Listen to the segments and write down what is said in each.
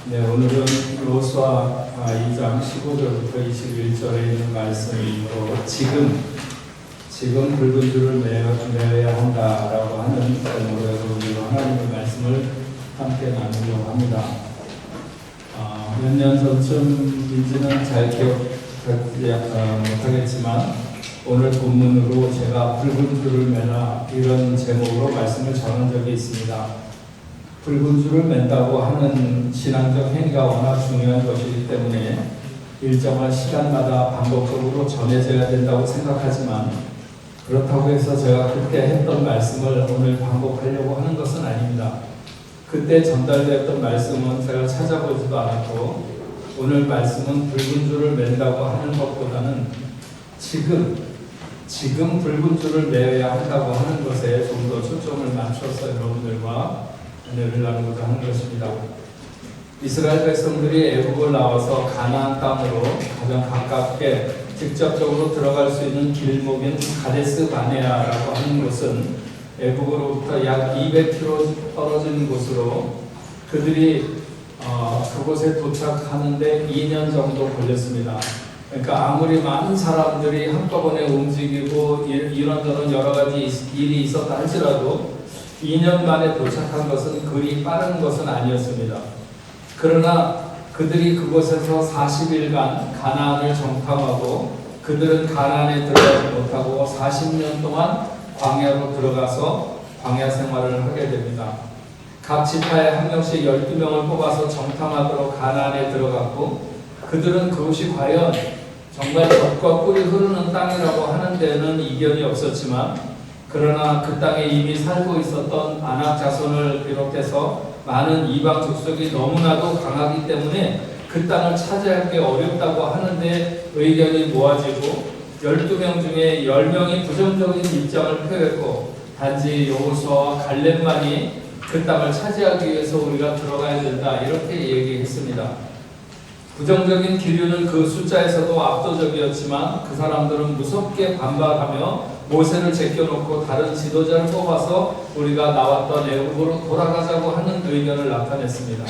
네, 오늘은 여호수아 2장 15절부터 21절에 있는 말씀으로 지금 붉은 줄을 매어야 한다라고 하는 제목으로 우리가 하나님의 말씀을 함께 나누려고 합니다. 몇 년 전쯤인지는 잘 기억하지 못하겠지만 오늘 본문으로 제가 붉은 줄을 매라 이런 제목으로 말씀을 전한 적이 있습니다. 붉은 줄을 맨다고 하는 신앙적 행위가 워낙 중요한 것이기 때문에 일정한 시간마다 반복적으로 전해져야 된다고 생각하지만 그렇다고 해서 제가 그때 했던 말씀을 오늘 반복하려고 하는 것은 아닙니다. 그때 전달되었던 말씀은 제가 찾아보지도 않았고 오늘 말씀은 붉은 줄을 맨다고 하는 것보다는 지금 붉은 줄을 매어야 한다고 하는 것에 좀 더 초점을 맞춰서 여러분들과 은혜를 나누고자 하는 것입니다. 이스라엘 백성들이 애굽을 나와서 가나안 땅으로 가장 가깝게 직접적으로 들어갈 수 있는 길목인 가데스 바네아라고 하는 곳은 애굽으로부터 약 200km 떨어진 곳으로 그들이 그곳에 도착하는데 2년 정도 걸렸습니다. 그러니까 아무리 많은 사람들이 한꺼번에 움직이고 이런저런 여러 가지 일이 있었다 할지라도 2년 만에 도착한 것은 그리 빠른 것은 아니었습니다. 그러나 그들이 그곳에서 40일간 가나안을 정탐하고 그들은 가나안에 들어가지 못하고 40년 동안 광야로 들어가서 광야 생활을 하게 됩니다. 각 지파에 한 명씩 12명을 뽑아서 정탐하도록 가나안에 들어갔고 그들은 그곳이 과연 정말 젖과 꿀이 흐르는 땅이라고 하는 데는 이견이 없었지만 그러나 그 땅에 이미 살고 있었던 아낙 자손을 비롯해서 많은 이방 족속이 너무나도 강하기 때문에 그 땅을 차지할 게 어렵다고 하는데 의견이 모아지고 12명 중에 10명이 부정적인 입장을 표했고 단지 여호수아와 갈렙만이 그 땅을 차지하기 위해서 우리가 들어가야 된다 이렇게 얘기했습니다. 부정적인 기류는 그 숫자에서도 압도적이었지만 그 사람들은 무섭게 반발하며 모세를 제껴놓고 다른 지도자를 뽑아서 우리가 나왔던 애굽으로 돌아가자고 하는 의견을 나타냈습니다.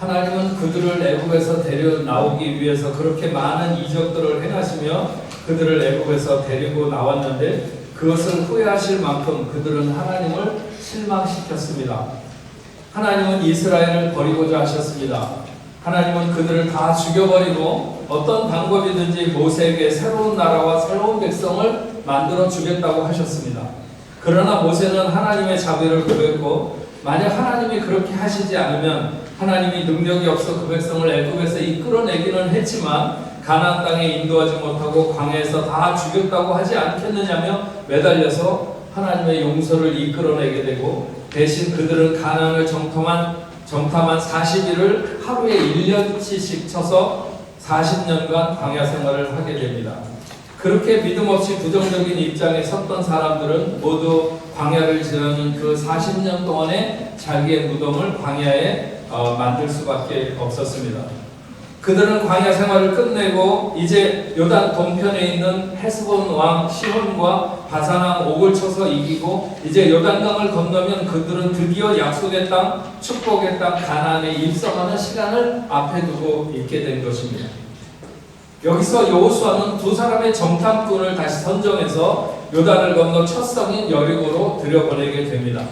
하나님은 그들을 애굽에서 데려 나오기 위해서 그렇게 많은 이적들을 행하시며 그들을 애굽에서 데리고 나왔는데 그것을 후회하실 만큼 그들은 하나님을 실망시켰습니다. 하나님은 이스라엘을 버리고자 하셨습니다. 하나님은 그들을 다 죽여버리고 어떤 방법이든지 모세에게 새로운 나라와 새로운 백성을 만들어 주겠다고 하셨습니다. 그러나 모세는 하나님의 자비를 구했고 만약 하나님이 그렇게 하시지 않으면 하나님이 능력이 없어 그 백성을 애굽에서 이끌어내기는 했지만 가나안 땅에 인도하지 못하고 광야에서 다 죽였다고 하지 않겠느냐며 매달려서 하나님의 용서를 이끌어내게 되고 대신 그들은 가나안을 정탐한 40일을 하루에 1년치씩 쳐서 40년간 광야 생활을 하게 됩니다. 그렇게 믿음 없이 부정적인 입장에 섰던 사람들은 모두 광야를 지나는 그 40년 동안에 자기의 무덤을 광야에 만들 수밖에 없었습니다. 그들은 광야 생활을 끝내고 이제 요단 동편에 있는 헤스본 왕 시혼과 바산 왕 옥을 쳐서 이기고 이제 요단강을 건너면 그들은 드디어 약속의 땅, 축복의 땅 가나안에 입성하는 시간을 앞에 두고 있게 된 것입니다. 여기서 여호수아는 두 사람의 정탐꾼을 다시 선정해서 요단을 건너 첫 성인 여리고로 들여보내게 됩니다.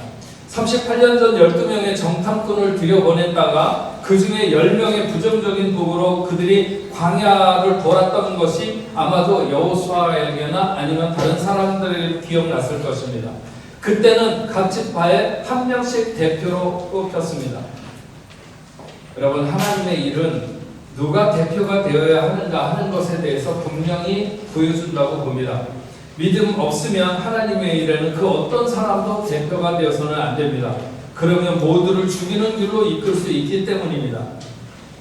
38년 전 12명의 정탐꾼을 들여보냈다가 그 중에 10명의 부정적인 도구로 그들이 광야를 돌았던 것이 아마도 여호수아에게나 아니면 다른 사람들에게 기억났을 것입니다. 그때는 각 지파에 한 명씩 대표로 뽑혔습니다. 여러분, 하나님의 일은 누가 대표가 되어야 하는가 하는 것에 대해서 분명히 보여준다고 봅니다. 믿음 없으면 하나님의 일에는 그 어떤 사람도 대표가 되어서는 안 됩니다. 그러면 모두를 죽이는 길로 이끌 수 있기 때문입니다.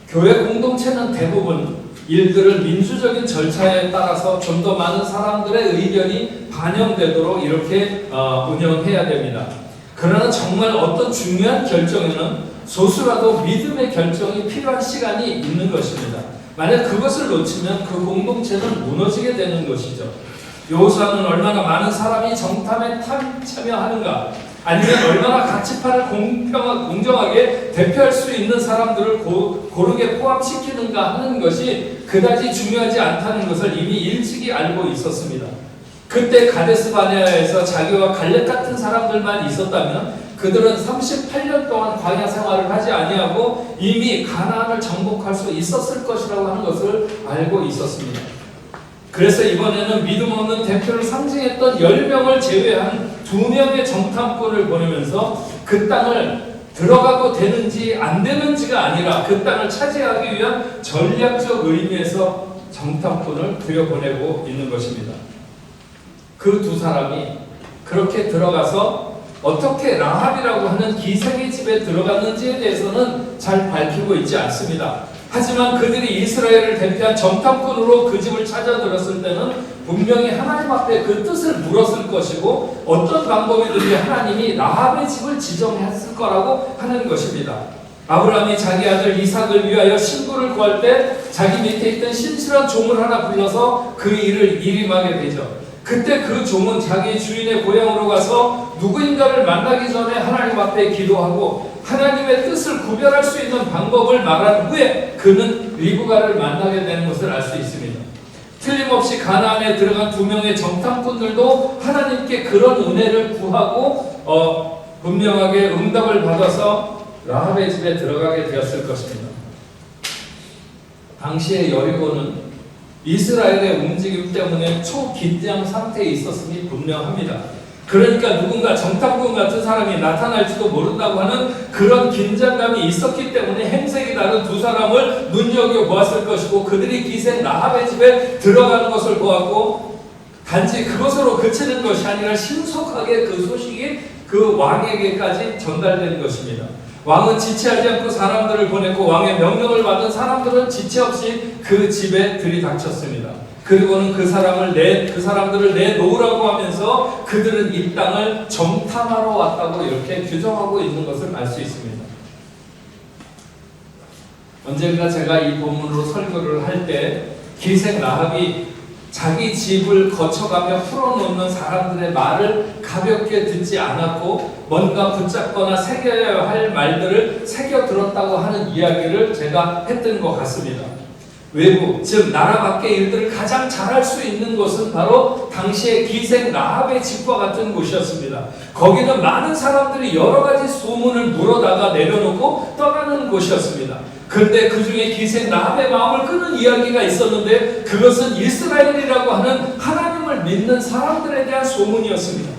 교회 공동체는 대부분 일들을 민주적인 절차에 따라서 좀 더 많은 사람들의 의견이 반영되도록 이렇게 운영해야 됩니다. 그러나 정말 어떤 중요한 결정에는 소수라도 믿음의 결정이 필요한 시간이 있는 것입니다. 만약 그것을 놓치면 그 공동체는 무너지게 되는 것이죠. 여호수아는 얼마나 많은 사람이 정탐에 참여하는가, 아니면 얼마나 가치판을 공정하게 대표할 수 있는 사람들을 고르게 포함시키는가 하는 것이 그다지 중요하지 않다는 것을 이미 일찍이 알고 있었습니다. 그때 가데스 바네아에서 자기와 갈렙 같은 사람들만 있었다면 그들은 38년 동안 광야 생활을 하지 아니하고 이미 가나안을 정복할 수 있었을 것이라고 하는 것을 알고 있었습니다. 그래서 이번에는 믿음 없는 대표를 상징했던 10명을 제외한 2명의 정탐꾼을 보내면서 그 땅을 들어가도 되는지 안 되는지가 아니라 그 땅을 차지하기 위한 전략적 의미에서 정탐꾼을 들여보내고 있는 것입니다. 그 두 사람이 그렇게 들어가서 어떻게 라합이라고 하는 기생의 집에 들어갔는지에 대해서는 잘 밝히고 있지 않습니다. 하지만 그들이 이스라엘을 대표한 정탐꾼으로 그 집을 찾아들었을 때는 분명히 하나님 앞에 그 뜻을 물었을 것이고 어떤 방법이든지 하나님이 라합의 집을 지정했을 거라고 하는 것입니다. 아브라함이 자기 아들 이삭을 위하여 신부를 구할 때 자기 밑에 있던 신실한 종을 하나 불러서 그 일을 일임하게 되죠. 그때 그 종은 자기 주인의 고향으로 가서 누구인가를 만나기 전에 하나님 앞에 기도하고 하나님의 뜻을 구별할 수 있는 방법을 말한 후에 그는 리브가를 만나게 되는 것을 알 수 있습니다. 틀림없이 가나안에 들어간 2명의 정탐꾼들도 하나님께 그런 은혜를 구하고 분명하게 응답을 받아서 라합의 집에 들어가게 되었을 것입니다. 당시의 여리고는 이스라엘의 움직임 때문에 초긴장 상태에 있었음이 분명합니다. 그러니까 누군가 정탐꾼 같은 사람이 나타날지도 모른다고 하는 그런 긴장감이 있었기 때문에 행색이 다른 두 사람을 눈여겨보았을 것이고 그들이 기생 라합의 집에 들어가는 것을 보았고 단지 그것으로 그치는 것이 아니라 신속하게 그 소식이 그 왕에게까지 전달된 것입니다. 왕은 지체하지 않고 사람들을 보냈고 왕의 명령을 받은 사람들은 지체 없이 그 집에 들이닥쳤습니다. 그리고는 그 사람들을 내놓으라고 하면서 그들은 이 땅을 정탐하러 왔다고 이렇게 규정하고 있는 것을 알 수 있습니다. 언젠가 제가 이 본문으로 설교를 할 때 기생 라합이 자기 집을 거쳐가며 풀어놓는 사람들의 말을 가볍게 듣지 않았고 뭔가 붙잡거나 새겨야 할 말들을 새겨 들었다고 하는 이야기를 제가 했던 것 같습니다. 외부, 즉 나라 밖의 일들을 가장 잘할 수 있는 곳은 바로 당시의 기생 라합의 집과 같은 곳이었습니다. 거기는 많은 사람들이 여러 가지 소문을 물어다가 내려놓고 떠나는 곳이었습니다. 그런데 그 중에 기생 라합의 마음을 끄는 이야기가 있었는데 그것은 이스라엘이라고 하는 하나님을 믿는 사람들에 대한 소문이었습니다.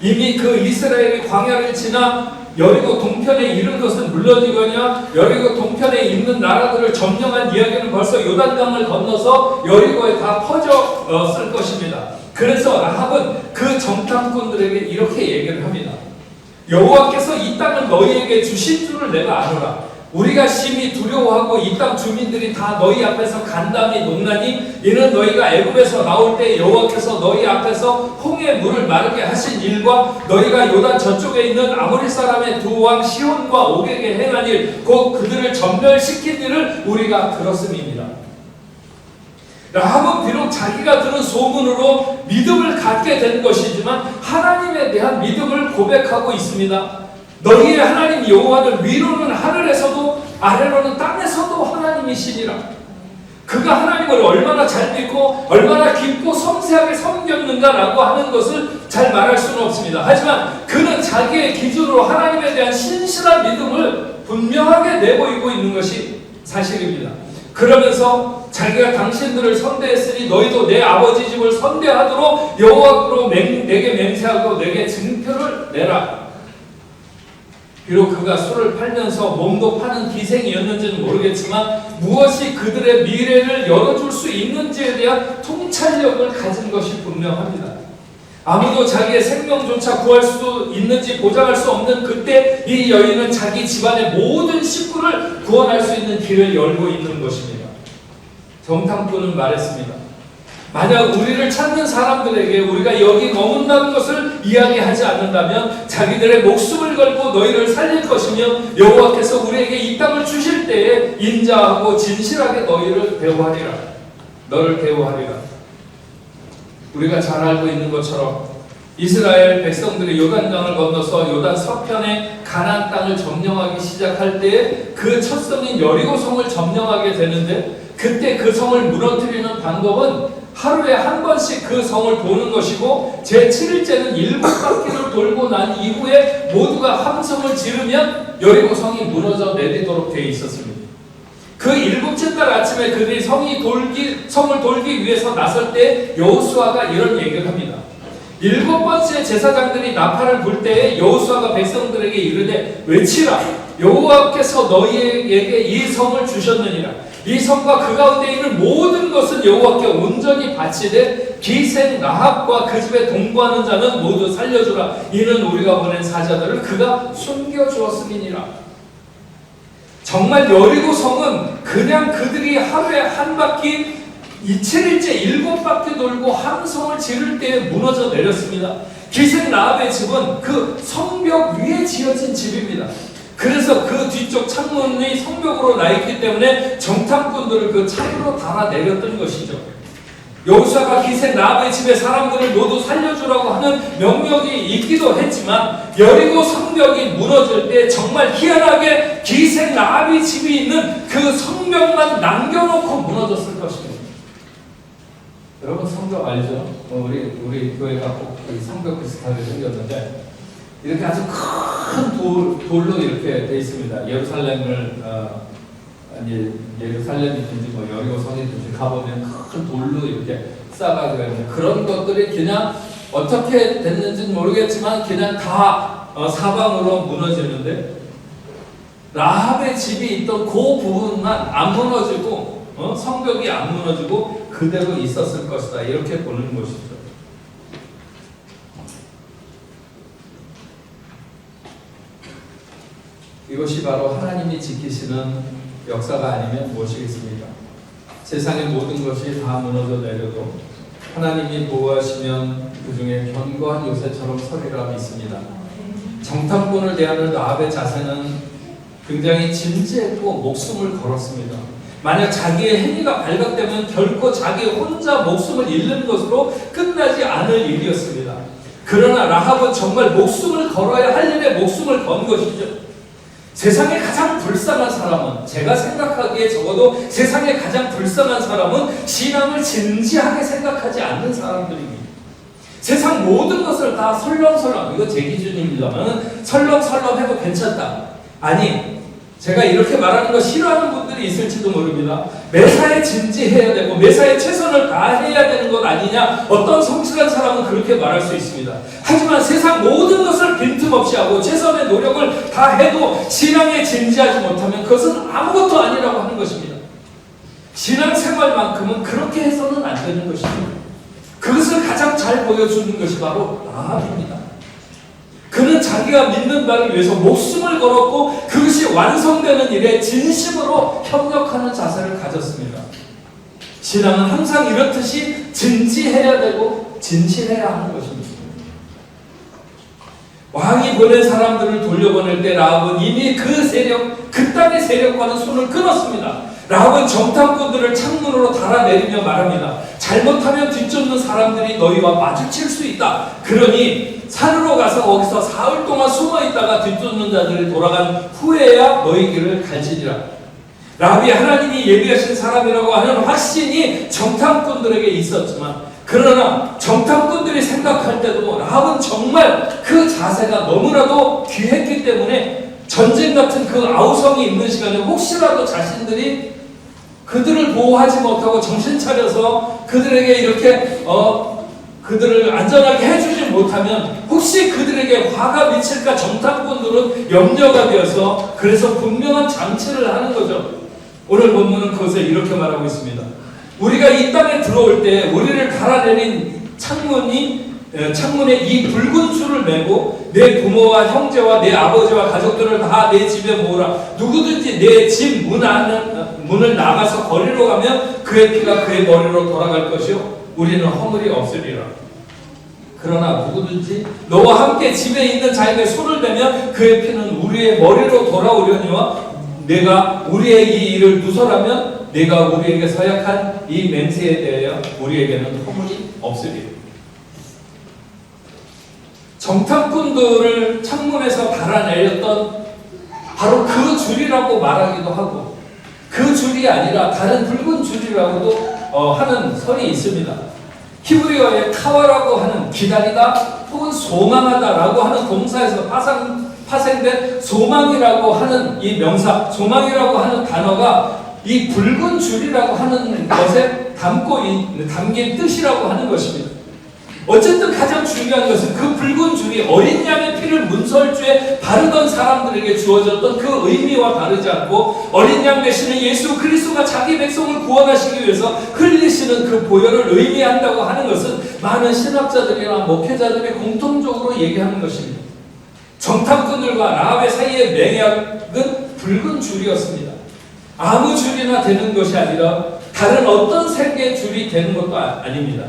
이미 그 이스라엘이 광야를 지나 여리고 동편에 이른 것은 물론이거냐 여리고 동편에 있는 나라들을 점령한 이야기는 벌써 요단강을 건너서 여리고에 다 퍼졌을 것입니다. 그래서 라합은 그 정탐꾼들에게 이렇게 얘기를 합니다. 여호와께서 이 땅을 너희에게 주신 줄을 내가 아노라. 우리가 심히 두려워하고 이 땅 주민들이 다 너희 앞에서 간담이 녹나니 이는 너희가 애굽에서 나올 때 여호와께서 너희 앞에서 홍해 물을 마르게 하신 일과 너희가 요단 저쪽에 있는 아모리 사람의 두 왕 시온과 옥에게 행한 일 곧 그들을 전멸시킨 일을 우리가 들었음입니다. 라합은 비록 자기가 들은 소문으로 믿음을 갖게 된 것이지만 하나님에 대한 믿음을 고백하고 있습니다. 너희의 하나님 여호와는 위로는 하늘에서도 아래로는 땅에서도 하나님이시니라. 그가 하나님을 얼마나 잘 믿고 얼마나 깊고 섬세하게 섬겼는가라고 하는 것을 잘 말할 수는 없습니다. 하지만 그는 자기의 기준으로 하나님에 대한 신실한 믿음을 분명하게 내보이고 있는 것이 사실입니다. 그러면서 자기가 당신들을 선대했으니 너희도 내 아버지 집을 선대하도록 여호와로 내게 맹세하고 내게 증표를 내라. 비록 그가 술을 팔면서 몸도 파는 기생이었는지는 모르겠지만 무엇이 그들의 미래를 열어줄 수 있는지에 대한 통찰력을 가진 것이 분명합니다. 아무도 자기의 생명조차 구할 수 있는지 보장할 수 없는 그때 이 여인은 자기 집안의 모든 식구를 구원할 수 있는 길을 열고 있는 것입니다. 정탐꾼은 말했습니다. 만약 우리를 찾는 사람들에게 우리가 여기 머문다는 것을 이야기하지 않는다면 자기들의 목숨을 걸고 너희를 살릴 것이며 여호와께서 우리에게 이 땅을 주실 때에 인자하고 진실하게 너를 대우하리라. 우리가 잘 알고 있는 것처럼 이스라엘 백성들이 요단강을 건너서 요단 서편의 가나안 땅을 점령하기 시작할 때 그 첫 성인 여리고성을 점령하게 되는데, 그때 그 성을 무너뜨리는 방법은 하루에 한 번씩 그 성을 도는 것이고, 제7일째는 7바퀴를 돌고 난 이후에 모두가 함성을 지르면 여리고성이 무너져 내리도록 되어 있었습니다. 그 7째 날 아침에 그들이 성을 돌기 위해서 나설 때 여호수아가 이런 얘기를 합니다. 7번째 제사장들이 나팔을 불 때에 여호수아가 백성들에게 이르되 외치라. 여호와께서 너희에게 이 성을 주셨느니라. 이 성과 그 가운데 있는 모든 것은 여호와께 온전히 바치되 기생 라합과 그 집에 동거하는 자는 모두 살려주라. 이는 우리가 보낸 사자들을 그가 숨겨주었음이니라. 정말 여리고성은 그냥 그들이 하루에 한 바퀴, 7일째 7바퀴 돌고 함성을 지를 때에 무너져 내렸습니다. 기생 라합의 집은 그 성벽 위에 지어진 집입니다. 그래서 그 뒤쪽 창문이 성벽으로 나 있기 때문에 정탐꾼들을 그 창으로 달아 내렸던 것이죠. 여호수아가 기생 라합의 집에 사람들을 모두 살려주라고 하는 명령이 있기도 했지만, 여리고 성벽이 무너질 때 정말 희한하게 기생 라합의 집이 있는 그 성벽만 남겨놓고 무너졌을 것입니다. 여러분 성벽 알죠? 우리 교회가 꼭 성벽 비슷하게 생겼는데, 이렇게 아주 큰 돌로 이렇게 돼 있습니다. 예루살렘이든지 뭐 여리고성이든지 가보면 큰 돌로 이렇게 쌓아가지고 있는 그런 것들이 그냥 어떻게 됐는지는 모르겠지만 그냥 다 사방으로 무너지는데, 라합의 집이 있던 그 부분만 안 무너지고 성벽이 안 무너지고 그대로 있었을 것이다, 이렇게 보는 것이죠. 이것이 바로 하나님이 지키시는 역사가 아니면 무엇이겠습니까? 세상의 모든 것이 다 무너져 내려도 하나님이 보호하시면 그 중에 견고한 요새처럼 서리라 믿습니다. 정탐꾼을 대하는 라합의 자세는 굉장히 진지했고 목숨을 걸었습니다. 만약 자기의 행위가 발각되면 결코 자기 혼자 목숨을 잃는 것으로 끝나지 않을 일이었습니다. 그러나 라합은 정말 목숨을 걸어야 할 일에 목숨을 건 것이죠. 세상에 가장 불쌍한 사람은, 제가 생각하기에 적어도 세상에 가장 불쌍한 사람은 신앙을 진지하게 생각하지 않는 사람들입니다. 세상 모든 것을 다 설렁설렁, 이거 제 기준입니다만 설렁설렁 해도 괜찮다. 아니, 제가 이렇게 말하는 거 싫어하는 분들이 있을지도 모릅니다. 매사에 진지해야 되고 매사에 최선을 다해야 되는 것 아니냐, 어떤 성실한 사람은 그렇게 말할 수 있습니다. 하지만 세상 모든 것을 빈틈없이 하고 최선의 노력을 다 해도 신앙에 진지하지 못하면 그것은 아무것도 아니라고 하는 것입니다. 신앙생활만큼은 그렇게 해서는 안 되는 것입니다. 그것을 가장 잘 보여주는 것이 바로 라합입니다. 그는 자기가 믿는 바를 위해서 목숨을 걸었고 그것이 완성되는 일에 진심으로 협력하는 자세를 가졌습니다. 신앙은 항상 이렇듯이 진지해야 되고 진실해야 하는 것입니다. 왕이 보낸 사람들을 돌려보낼 때 라합은 이미 그 땅의 세력과는 손을 끊었습니다. 라합은 정탐꾼들을 창문으로 달아내리며 말합니다. 잘못하면 뒤쫓는 사람들이 너희와 마주칠 수 있다. 그러니 산으로 가서 거기서 사흘 동안 숨어있다가 뒤쫓는 자들이 돌아간 후에야 너희 길을 갈지니라. 라합이 하나님이 예비하신 사람이라고 하는 확신이 정탐꾼들에게 있었지만, 그러나 정탐꾼들이 생각할 때도 라합은 정말 그 자세가 너무나도 귀했기 때문에 전쟁 같은 그 아우성이 있는 시간에 혹시라도 자신들이 그들을 보호하지 못하고 정신 차려서 그들에게 이렇게 그들을 안전하게 해주지 못하면 혹시 그들에게 화가 미칠까 정탐꾼들은 염려가 되어서 그래서 분명한 장치를 하는 거죠. 오늘 본문은 그것을 이렇게 말하고 있습니다. 우리가 이 땅에 들어올 때 우리를 달아내린 창문에 이 붉은 줄을 메고 내 부모와 형제와 내 아버지와 가족들을 다 내 집에 모으라. 누구든지 내 집 문을 나가서 거리로 가면 그의 피가 그의 머리로 돌아갈 것이요 우리는 허물이 없으리라. 그러나 누구든지 너와 함께 집에 있는 자에게 손을 대면 그의 피는 우리의 머리로 돌아오려니와 내가 우리의 이 일을 누설하면 내가 우리에게 서약한 이 맹세에 대하여 우리에게는 허물이 없으리라. 정탐꾼들을 창문에서 달아내렸던 바로 그 줄이라고 말하기도 하고, 그 줄이 아니라 다른 붉은 줄이라고도 하는 설이 있습니다. 히브리어의 카와라고 하는 기다리다 혹은 소망하다라고 하는 동사에서 파생된 소망이라고 하는 이 명사, 소망이라고 하는 단어가 이 붉은 줄이라고 하는 것에 담긴 뜻이라고 하는 것입니다. 어쨌든 가장 중요한 것은 그 붉은 줄이 어린 양의 피를 문설주에 바르던 사람들에게 주어졌던 그 의미와 다르지 않고, 어린 양 되시는 예수 그리스도가 자기 백성을 구원하시기 위해서 흘리시는 그 보혈을 의미한다고 하는 것은 많은 신학자들이나 목회자들이 공통적으로 얘기하는 것입니다. 정탐꾼들과 라합의 사이의 맹약은 붉은 줄이었습니다. 아무 줄이나 되는 것이 아니라 다른 어떤 색의 줄이 되는 것도 아닙니다.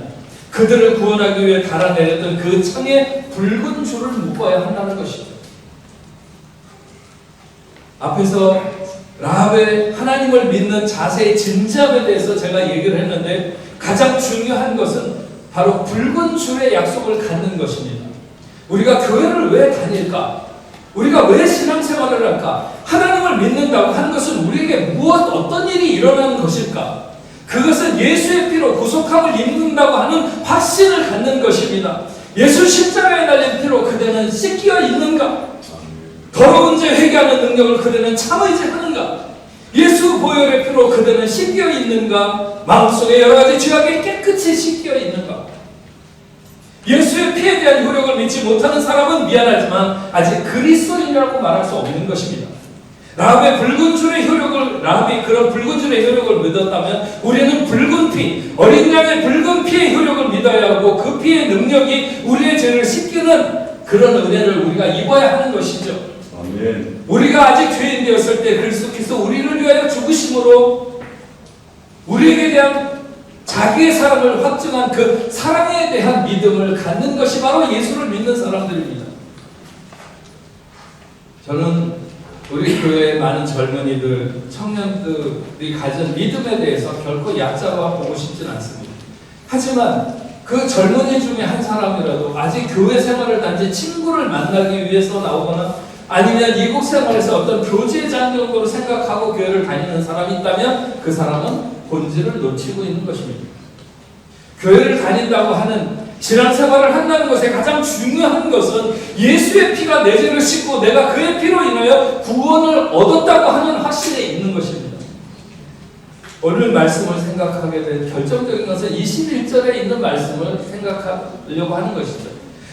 그들을 구원하기 위해 달아내렸던 그 창에 붉은 줄을 묶어야 한다는 것이죠. 앞에서 라합의 하나님을 믿는 자세의 진지함에 대해서 제가 얘기를 했는데, 가장 중요한 것은 바로 붉은 줄의 약속을 갖는 것입니다. 우리가 교회를 왜 다닐까? 우리가 왜 신앙생활을 할까? 하나님을 믿는다고 하는 것은 우리에게 어떤 일이 일어나는 것일까? 그것은 예수의 피로 구속함을 입는다고 하는 확신을 갖는 것입니다. 예수 십자가에 달린 피로 그대는 씻겨 있는가? 더러운 죄 회개하는 능력을 그대는 참으지 하는가? 예수 보혈의 피로 그대는 씻겨 있는가? 마음속에 여러 가지 죄악에 깨끗이 씻겨 있는가? 예수의 피에 대한 효력을 믿지 못하는 사람은 미안하지만 아직 그리스도인이라고 말할 수 없는 것입니다. 라합의 붉은 줄의 효력을, 라합이 그런 붉은 줄의 효력을 믿었다면 우리는 붉은 피, 어린 양의 붉은 피의 효력을 믿어야 하고, 그 피의 능력이 우리의 죄를 씻기는 그런 은혜를 우리가 입어야 하는 것이죠. 아멘. 우리가 아직 죄인 되었을 때 그리스도께서 우리를 위하여 죽으심으로 우리에게 대한 자기의 사랑을 확증한 그 사랑에 대한 믿음을 갖는 것이 바로 예수를 믿는 사람들입니다. 저는 우리 교회의 많은 젊은이들, 청년들이 가진 믿음에 대해서 결코 약자로 보고 싶진 않습니다. 하지만 그 젊은이 중에 한 사람이라도 아직 교회 생활을 단지 친구를 만나기 위해서 나오거나 아니면 이국 생활에서 어떤 교제장 정도로 생각하고 교회를 다니는 사람이 있다면 그 사람은 본질을 놓치고 있는 것입니다. 교회를 다닌다고 하는 신앙생활을 한다는 것에 가장 중요한 것은 예수의 피가 내 죄를 씻고 내가 그의 피로 인하여 구원을 얻었다고 하는 확신에 있는 것입니다. 오늘 말씀을 생각하게 된 결정적인 것은 21절에 있는 말씀을 생각하려고 하는 것이죠.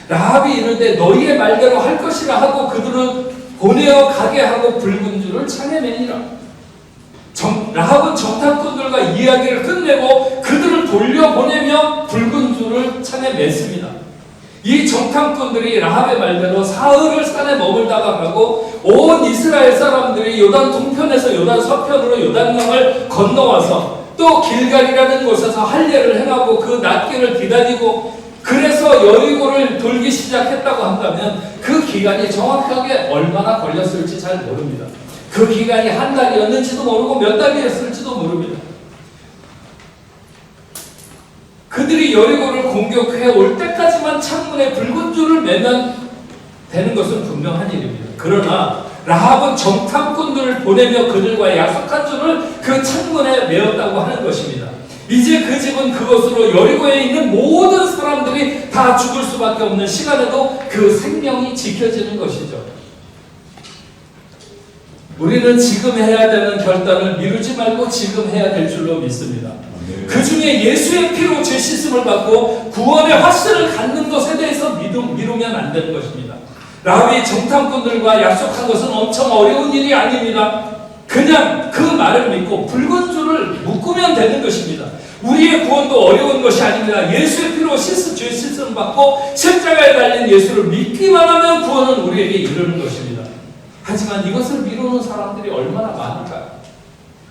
라합이 이르되 너희의 말대로 할 것이라 하고 그들은 보내어 가게 하고 붉은 줄을 창에 매니라. 라합은 정탐꾼들과 이야기를 끝내고 그들을 돌려보내며 붉은 줄을 창에 맸습니다. 이 정탐꾼들이 라합의 말대로 사흘을 산에 머물다가 가고 온 이스라엘 사람들이 요단 동편에서 요단 서편으로 요단강을 건너와서 또 길갈이라는 곳에서 할례를 행하고 그 낫기를 기다리고 그래서 여리고를 돌기 시작했다고 한다면 그 기간이 정확하게 얼마나 걸렸을지 잘 모릅니다. 그 기간이 한 달이었는지도 모르고 몇 달이었을지도 모릅니다. 그들이 여리고를 공격해 올 때까지만 창문에 붉은 줄을 매면 되는 것은 분명한 일입니다. 그러나 라합은 정탐꾼들을 보내며 그들과 약속한 줄을 그 창문에 메었다고 하는 것입니다. 이제 그 집은 그것으로 여리고에 있는 모든 사람들이 다 죽을 수밖에 없는 시간에도 그 생명이 지켜지는 것이죠. 우리는 지금 해야 되는 결단을 미루지 말고 지금 해야 될 줄로 믿습니다. 그 중에 예수의 피로 죄 씻음을 받고 구원의 확신을 갖는 것에 대해서 미루면 안 되는 것입니다. 라합이 정탐꾼들과 약속한 것은 엄청 어려운 일이 아닙니다. 그냥 그 말을 믿고 붉은 줄을 묶으면 되는 것입니다. 우리의 구원도 어려운 것이 아닙니다. 예수의 피로 죄 씻음 받고 십자가에 달린 예수를 믿기만 하면 구원은 우리에게 이르는 것입니다. 하지만 이것을 미루는 사람들이 얼마나 많을까요?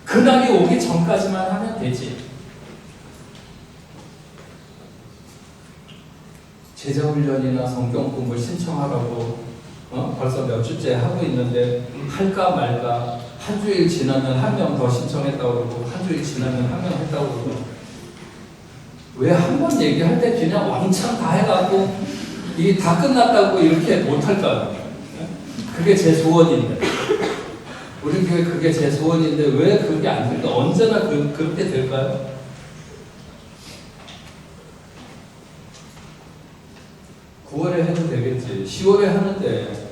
그날이 오기 전까지만 하면 되지. 제자훈련이나 성경 공부 신청하라고 벌써 몇 주째 하고 있는데 할까 말까, 한 주일 지나면 한 명 더 신청했다고 그러고 한 주일 지나면 한 명 했다고 그러고, 왜 한 번 얘기할 때 그냥 왕창 다 해가지고 이게 다 끝났다고 이렇게 못할까요? 그게 제 소원인데. 우리 교회 그게 제 소원인데 왜 그게 안 될까? 언제나 그렇게 될까요? 9월에 해도 되겠지. 10월에 하는데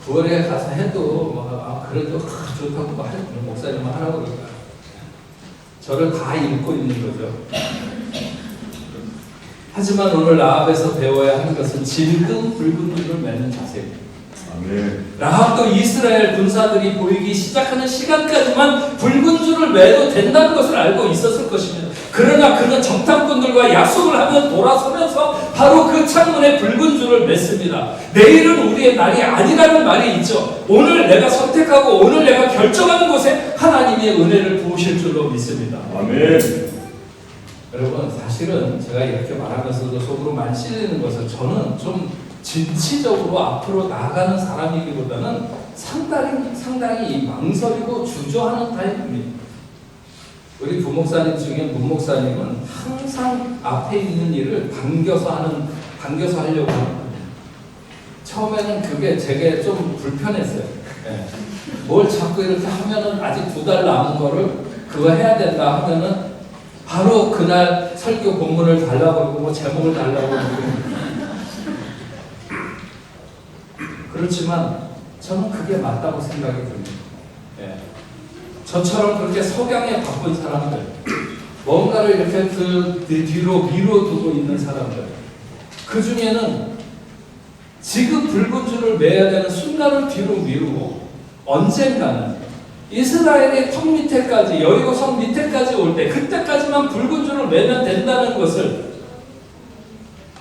9월에 가서 해도 그래도 좋다고 목사님은 하라고 그럴까요? 저를 다 읽고 있는 거죠. 하지만 오늘 라합에서 배워야 하는 것은 질금 붉은 줄을 매는 자세입니다. 라합도 이스라엘 군사들이 보이기 시작하는 시간까지만 붉은 줄을 매도 된다는 것을 알고 있었을 것입니다. 그러나 그는 정탐꾼들과 약속을 하며 돌아서면서 바로 그 창문에 붉은 줄을 맸습니다. 내일은 우리의 날이 아니라는 말이 있죠. 오늘 내가 선택하고 오늘 내가 결정하는 곳에 하나님의 은혜를 부으실 줄로 믿습니다. 아멘. 여러분, 사실은 제가 이렇게 말하면서도 속으로 많이 찔리는 것은 저는 좀 진취적으로 앞으로 나아가는 사람이기보다는 상당히 망설이고 주저하는 타입입니다. 우리 부목사님 중에 문목사님은 항상 앞에 있는 일을 당겨서 하려고 하는 거예요. 처음에는 그게 제게 좀 불편했어요. 네. 뭘 자꾸 이렇게 하면은 아직 2달 남은 거를 그거 해야 된다 하면은 바로 그날 설교 본문을 달라고 하고 뭐 제목을 달라고 하고 그렇지만 저는 그게 맞다고 생각이 듭니다. 예. 저처럼 그렇게 석양에 바쁜 사람들, 뭔가를 이렇게 뒤로 미뤄두고 있는 사람들, 그 중에는 지금 붉은 줄을 매야 되는 순간을 뒤로 미루고 언젠가는 이스라엘의 턱 밑에까지, 여리고 성 밑에까지 올 때 그때까지만 붉은 줄을 매면 된다는 것을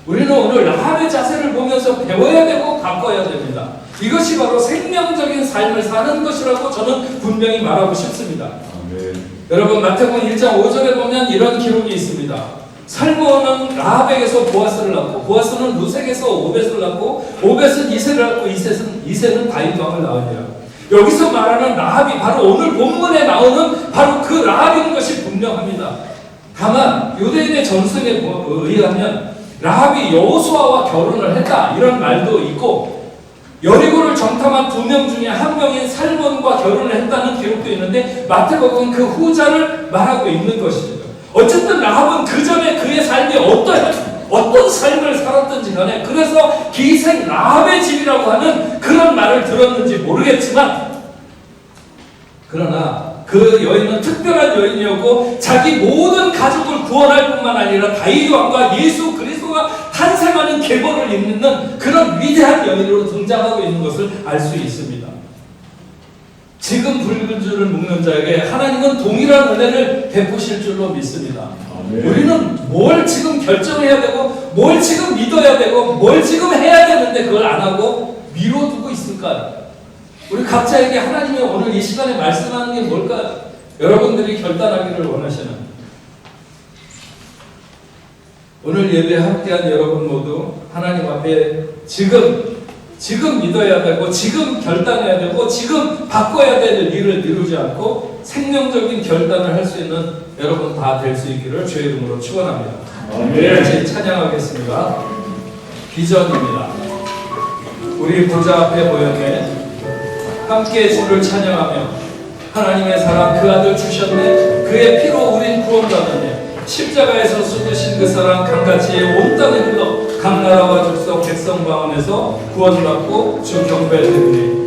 우리는 오늘 라합의 자세를 보면서 배워야 되고 바꿔야 됩니다. 이것이 바로 생명적인 삶을 사는 것이라고 저는 분명히 말하고 싶습니다. 아멘. 여러분, 마태복음 1장 5절에 보면 이런 기록이 있습니다. 살므온은 라합에게서 보아스를 낳고 보아스는 루색에서 오벳을 낳고 오벳은 이새를 낳고 이새는 다윗 왕을 낳으니라. 여기서 말하는 라합이 바로 오늘 본문에 나오는 바로 그 라합인 것이 분명합니다. 다만 유대인의 전승에 의하면 라합이 여호수아와 결혼을 했다 이런 말도 있고 여리고를 정탐한 2명 중에 1명인 살몬과 결혼을 했다는 기록도 있는데 마태복음은 그 후자를 말하고 있는 것입니다. 어쨌든 라합은 그 전에 그의 삶이 어떤 삶을 살았든지 간에 그래서 기생 라합의 집이라고 하는 그런 말을 들었는지 모르겠지만 그러나 그 여인은 특별한 여인이었고 자기 모든 가족을 구원할 뿐만 아니라 다윗 왕과 예수 그리스도가 탄생하는 계보를 잇는 그런 위대한 여인으로 등장하고 있는 것을 알 수 있습니다. 지금 붉은 줄을 묶는 자에게 하나님은 동일한 은혜를 베푸실 줄로 믿습니다. 아멘. 우리는 뭘 지금 결정해야 되고 뭘 지금 믿어야 되고 뭘 지금 해야 되는데 그걸 안 하고 미뤄두고 있을까요? 우리 각자에게 하나님이 오늘 이 시간에 말씀하는 게 뭘까요? 여러분들이 결단하기를 원하시는 오늘 예배에 함께한 여러분 모두 하나님 앞에 지금 믿어야 되고 지금 결단해야 되고 지금 바꿔야 될 일을 미루지 않고 생명적인 결단을 할 수 있는 여러분 다 될 수 있기를 주의 이름으로 축원합니다. 같이 찬양하겠습니다. 비전입니다. 우리 보좌 앞에 모였네. 함께 주를 찬양하며 하나님의 사랑 그 아들 주셨네. 그의 피로 우린 구원받았네. 십자가에서 쏟으신 그 사랑 강같이 온 땅에 흘러 각 나라와 족속 백성 가운데서 구원받고 주 경배드리니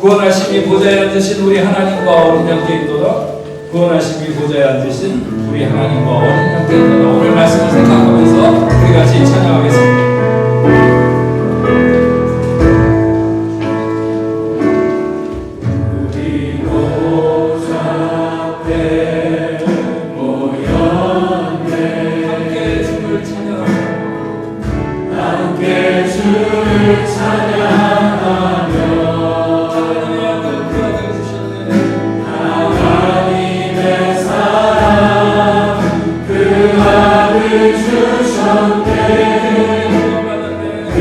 구원하심이 보좌에 앉으신 우리 하나님과 어린 양께 있도다. 구원하심이 보좌에 앉으신 우리 하나님과 어린 양께 있도다. 오늘 말씀을 생각하면서 우리 같이 찬양하겠습니다. 주셨네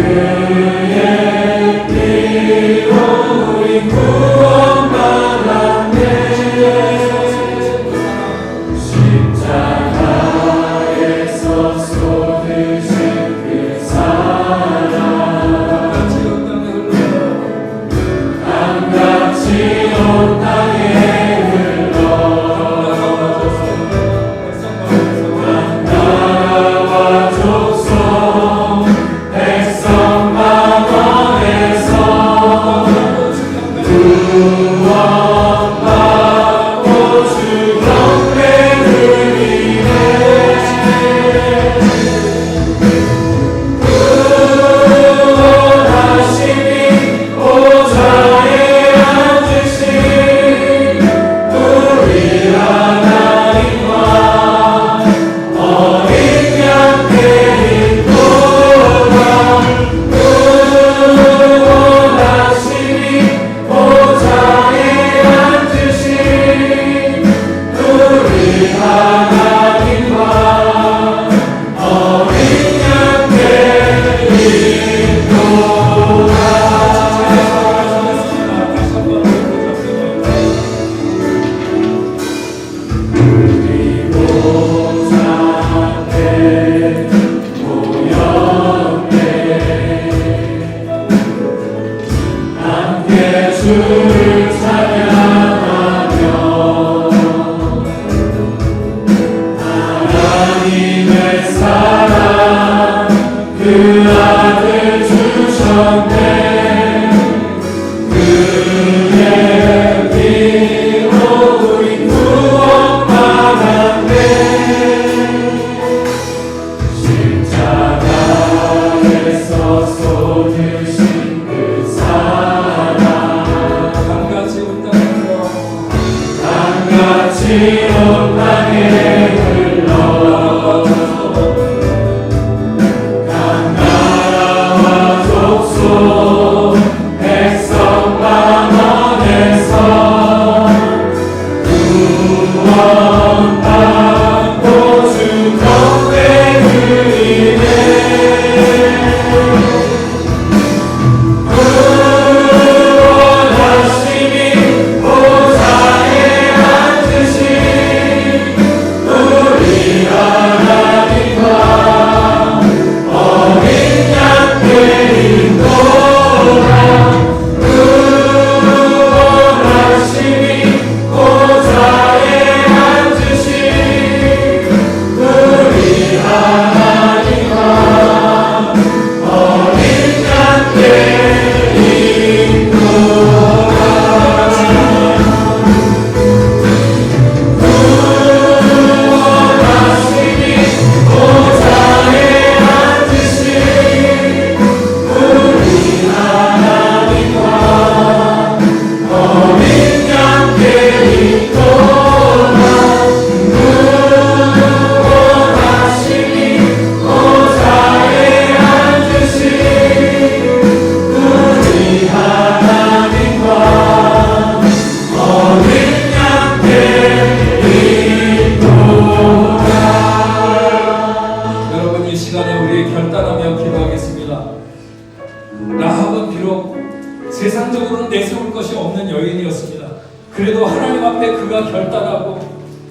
세상적으로 내세울 것이 없는 여인이었습니다. 그래도 하나님 앞에 그가 결단하고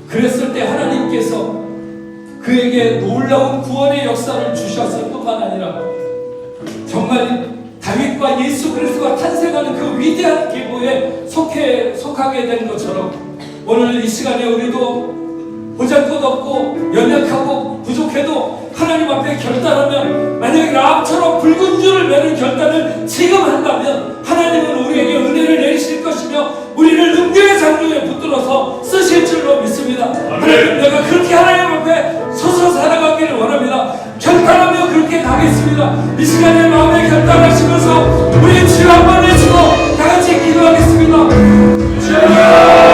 그랬을 때 하나님께서 그에게 놀라운 구원의 역사를 주셨을 뿐만 아니라 정말 다윗과 예수 그리스도가 탄생하는 그 위대한 계보에 속하게 된 것처럼 오늘 이 시간에 우리도 보잘것없고 연약하고 부족해도 하나님 앞에 결단하면, 만약에 라합처럼 붉은 줄을 매는 결단을 지금 한다면 하나님은 우리에게 은혜를 내리실 것이며 우리를 능력의 장중에 붙들어서 쓰실 줄로 믿습니다. 하나님, 내가 그렇게 하나님 앞에 서서 살아가기를 원합니다. 결단하며 그렇게 가겠습니다. 이 시간에 마음에 결단하시면서 우리 주여 한번 외치고 다같이 기도하겠습니다. 주여!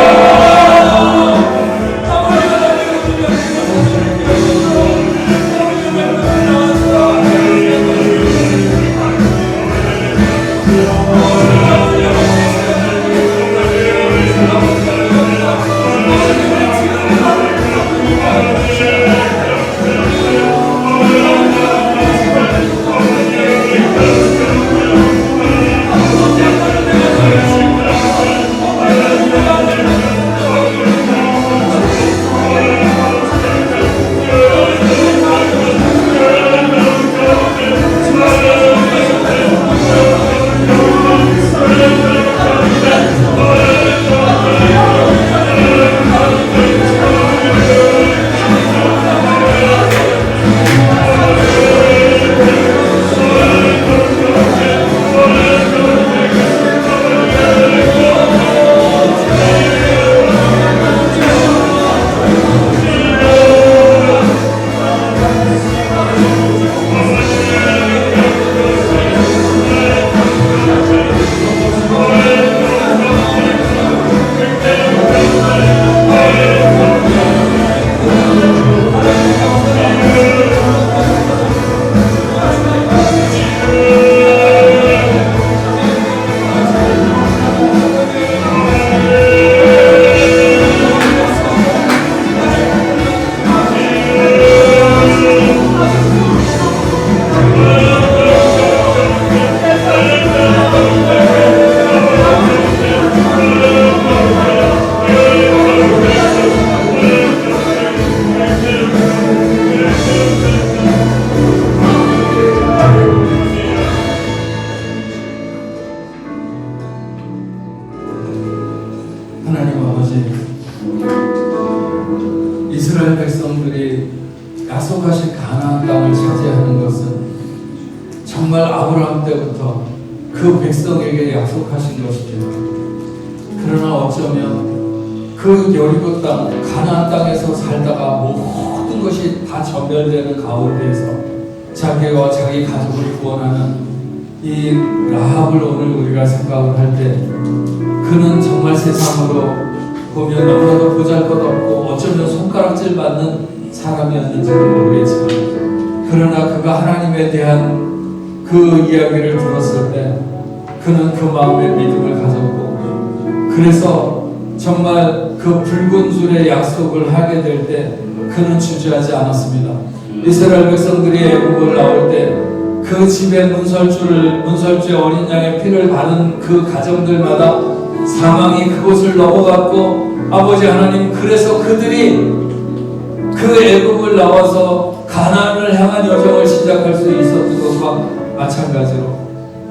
하나님 아버지, 이스라엘 백성들이 약속하신 가나안 땅을 차지하는 것은 정말 아브라함 때부터 그 백성에게 약속하신 것이죠. 그러나 어쩌면 그 여리고 땅, 가나안 땅에서 살다가 모든 것이 다 전멸되는 가운데에서 자기와 자기 가족을 구원하는 이 라합을 오늘 우리가 생각을 할 때, 그는 정말 세상으로 보면 너무나도 보잘것없고 어쩌면 손가락질 받는 사람이었는지는 모르겠지만, 그러나 그가 하나님에 대한 그 이야기를 들었을 때 그는 그 마음에 믿음을 가졌고, 그래서 정말 그 붉은 줄의 약속을 하게 될 때 그는 주저하지 않았습니다. 이스라엘 백성들이 애국을 나올 때 그 집에 문설주의 어린 양의 피를 바른 그 가정들마다 사망이 그곳을 넘어갔고, 아버지 하나님, 그래서 그들이 그 애국을 나와서 가나안을 향한 여정을 시작할 수 있었던 것과 마찬가지로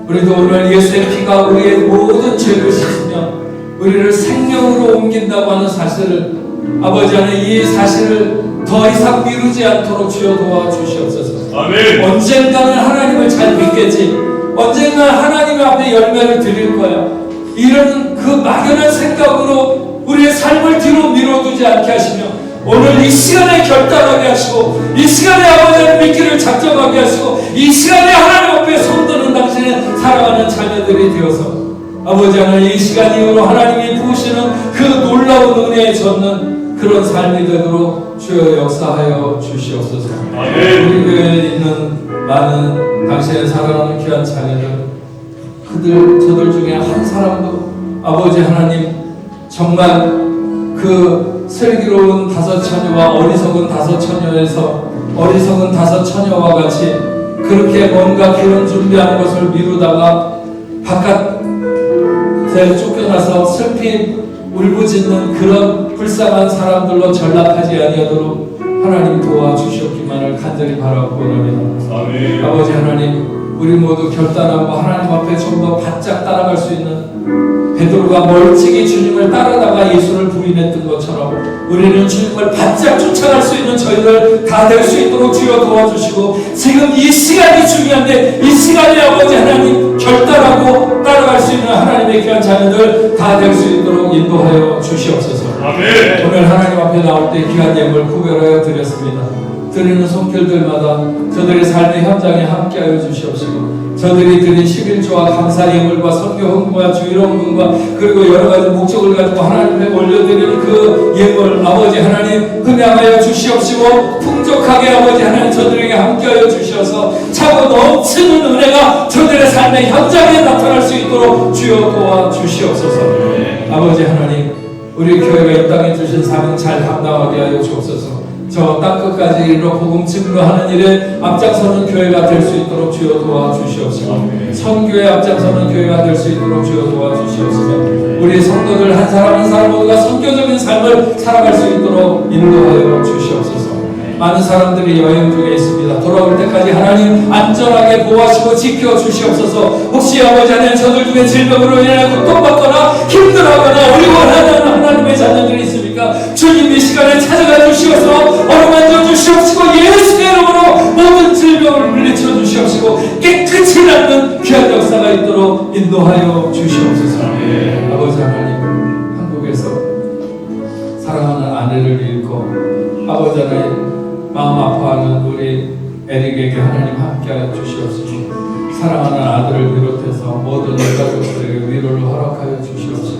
우리도 오늘 예수의 피가 우리의 모든 죄를 씻으며 우리를 생명으로 옮긴다고 하는 사실을, 아버지 하나님, 이 사실을 더 이상 미루지 않도록 주여 도와주시옵소서. 아멘. 언젠가는 하나님을 잘 믿겠지, 언젠가는 하나님 앞에 열매를 드릴 거야, 이런 그 막연한 생각으로 우리의 삶을 뒤로 미뤄두지 않게 하시며, 오늘 이 시간에 결단하게 하시고, 이 시간에 아버지를 믿기를 작정하게 하시고, 이 시간에 하나님 앞에 손드는 당신의 사랑하는 자녀들이 되어서 아버지 하나님, 이 시간 이후로 하나님이 부으시는 그 놀라운 은혜에 젖는 그런 삶이 되도록 주여 역사하여 주시옵소서. 우리 교회에 있는 많은 당신의 사랑하는 귀한 자녀들, 저들 중에 한 사람도 아버지 하나님 정말 그 슬기로운 다섯 처녀와 어리석은 다섯 처녀에서 어리석은 다섯 처녀와 같이 그렇게 뭔가 결혼 준비하는 것을 미루다가 바깥에 쫓겨나서 슬피 울부짖는 그런 불쌍한 사람들로 전락하지 아니하도록 하나님 도와주시옵기만을 간절히 바라고 원합니다. 아멘. 아버지 하나님, 우리 모두 결단하고 하나님 앞에 좀 더 바짝 따라갈 수 있는, 베드로가 멀찍이 주님을 따라다가 예수를 부인했던 것처럼 우리는 주님을 바짝 쫓아갈 수 있는 저희들 다 될 수 있도록 주여 도와주시고, 지금 이 시간이 중요한데 이 시간에 아버지 하나님 결단하고 따라갈 수 있는 하나님의 귀한 자녀들 다 될 수 있도록 인도하여 주시옵소서. 아멘. 오늘 하나님 앞에 나올 때 귀한 예물 구별하여 드렸습니다. 드리는 손길들마다 저들의 삶의 현장에 함께하여 주시옵시고, 저들이 드린 11조와 감사 예물과 선교 헌금과 주일 헌금과 그리고 여러 가지 목적을 가지고 하나님 앞에 올려드리는 그 예물, 아버지 하나님 흥량하여 주시옵시고, 풍족하게 아버지 하나님 저들에게 함께하여 주셔서 차고 넘치는 은혜가 저들의 삶의 현장에 나타날 수 있도록 주여 도와주시옵소서. 아버지 하나님, 우리 교회가 이 땅에 주신 사명 잘 감당하게 하여 주옵소서. 저 땅끝까지 이르러 복음 증거하는 일에 앞장서는 교회가 될 수 있도록 주여 도와주시옵시고, 선교에 앞장서는 교회가 될 수 있도록 주여 도와주시옵시며, 우리 성도들 한 사람 한 사람 모두가 선교적인 삶을 살아갈 수 있도록 인도하여 주시옵소서. 많은 사람들이 여행 중에 있습니다. 돌아올 때까지 하나님 안전하게 보호하시고 지켜주시옵소서. 혹시 아버지 하나님 저들 중에 질병으로 인해 고통받거나 힘들어하거나 어려워하는 하나님의 자녀들이 있습니까? 주님 이 시간에 찾아가 주시옵소서. 어루만져 주시옵시고, 예수의 이름으로 모든 질병을 물리쳐 주시옵시고, 깨끗이 낫는 귀한 역사가 있도록 인도하여 주시옵소서. 아버지 하나님, 한국에서 사랑하는 아내를 잃고 아버지 하나님 마음 아파하는 우리 에릭에게 하나님 함께하여 주시옵시고, 사랑하는 아들을 비롯해서 모든 가족들에게 위로를 허락하여 주시옵시고,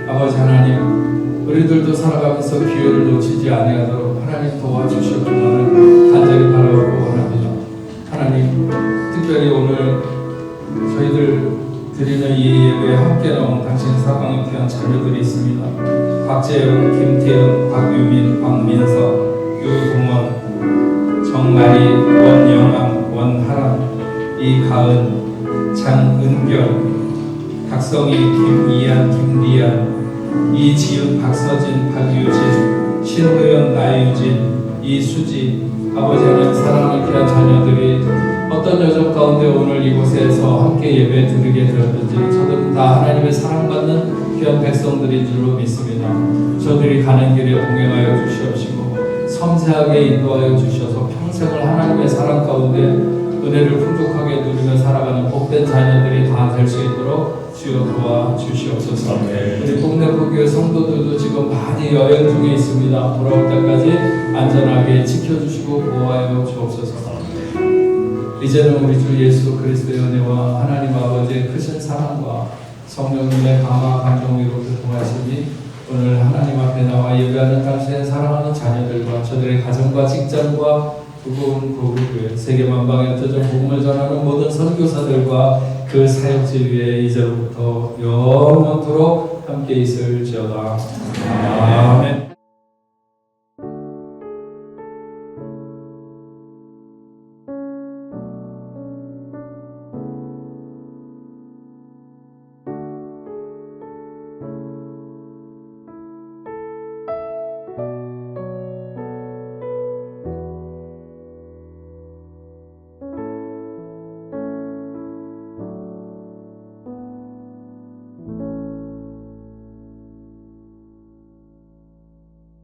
아버지 하나님, 우리들도 살아가면서 기회를 놓치지 아니하도록 하나님 도와주시옵기만을 간절히 바라고 원합니다. 하나님, 특별히 오늘 저희들 드리는 이 예배에 함께 나온 당신 사랑하는 귀한 자녀들이 있습니다. 박재영, 김태현, 박유민, 박민서, 유동원, 정마리, 원영암, 원하람, 이가은, 장은별, 박성희, 김이한, 김리안, 이지윤, 박서진, 박유진, 신호연, 나유진, 이수지, 아버지 하나님 사랑하는 귀한 자녀들이 어떤 여정 가운데 오늘 이곳에서 함께 예배 드리게 되었는지 저들은 다 하나님의 사랑받는 귀한 백성 백성들인 줄로 믿습니다. 저들이 가는 길에 동행하여 주시옵시고 섬세하게 인도하여 주셔서 평생을 하나님의 사랑 가운데 은혜를 풍족하게 누리며 살아가는 복된 자녀들이 다 될 수 있도록 주여 도와 주시옵소서. 우리 동네포교회 성도들도 지금 많이 여행 중에 있습니다. 돌아올 때까지 안전하게 지켜주시고 보호하여 주옵소서. 이제는 우리 주 예수 그리스도의 은혜와 하나님 아버지의 크신 사랑과 성령님의 강화 감동으로 교통하시니 오늘 하나님 앞에 나와 예배하는 당시에 사랑하는 자녀들과 저들의 가정과 직장과 두고온 고국교회 세계 만방에 흩어져 복음을 전하는 모든 선교사들과 그 사역지 위에 이제로부터 영원토록 함께 있을지어다. 아멘.